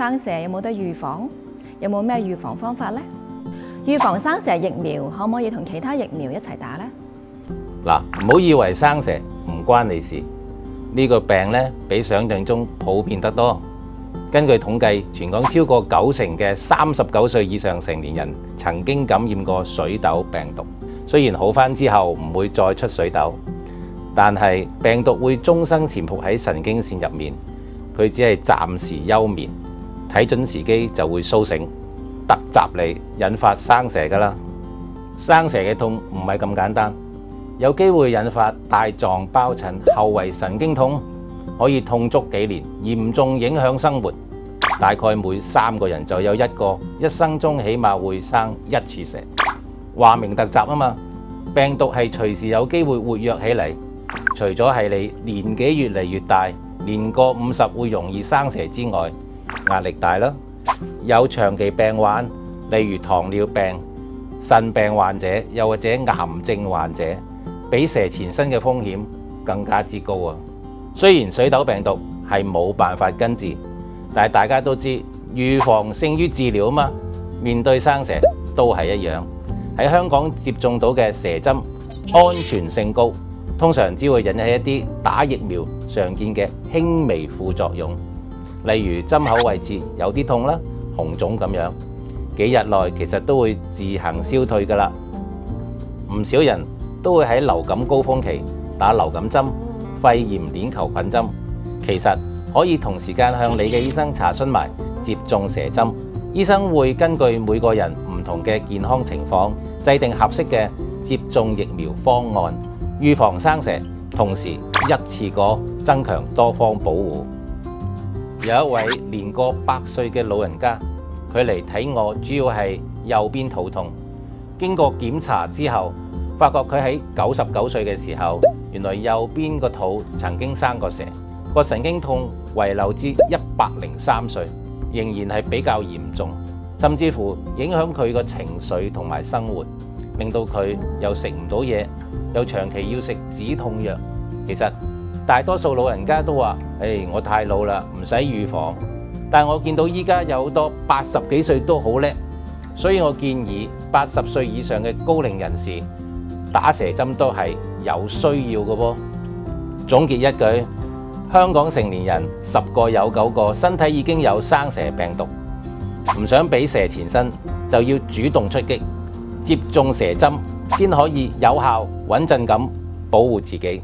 生蛇有冇得預防？有冇咩預防方法呢？預防生蛇疫苗可唔可以同其他疫苗一齊打呢？嗱，唔好以為生蛇唔關你事，呢個病呢，比想象中普遍得多。根據統計，全港超過90%嘅39歲以上成年人曾經感染過水痘病毒。雖然好返之後唔會再出水痘，但係病毒會終生潛伏喺神經線入面，佢只係暫時休眠，睇準時機就會甦醒，突襲你，引發生蛇㗎啦。生蛇嘅痛唔係咁簡單，有機會引發帶狀疱疹後遺神經痛，可以痛足幾年，嚴重影響生活。大概每3個人就有1個一生中起碼會生1次蛇。話明突襲啊嘛，病毒係隨時有機會活躍起嚟。除咗係你年紀越嚟越大，年過50會容易生蛇之外，壓力大啦，有長期病患，例如糖尿病、腎病患者，又或者癌症患者，比蛇纏身嘅風險更加之高啊！雖然水痘病毒係冇辦法根治，但係大家都知預防勝於治療啊嘛。面對生蛇都係一樣。喺香港接種到嘅蛇針安全性高，通常只會引起一啲打疫苗常見嘅輕微副作用，例如針口位置有啲痛啦、紅腫咁樣，幾日內其實都會自行消退㗎啦。唔少人都會喺流感高峰期打流感針、肺炎鏈球菌針，其實可以同時間向你嘅醫生查詢埋接種蛇針。醫生會根據每個人唔同嘅健康情況，制定合適嘅接種疫苗方案，預防生蛇，同時一次過增強多方保護。有一位年過100歲嘅老人家，佢嚟睇我主要係右邊肚痛，經過檢查之後，發覺佢喺99歲嘅時候，原來右邊個肚曾經生過蛇，個神經痛遺留至103歲。仍然係比較嚴重，甚至乎影響佢個情緒同埋生活，令到佢又食唔到嘢，又長期要食止痛藥。其實大多數老人家都話：我太老啦，唔使預防。但我見到依家有好多80幾歲都好叻，所以我建議80歲以上嘅高齡人士打蛇針都係有需要嘅噃。總結一句，香港成年人10個有9個身體已經有生蛇病毒，唔想俾蛇纏身，就要主動出擊，接種蛇針先可以有效穩陣咁保護自己。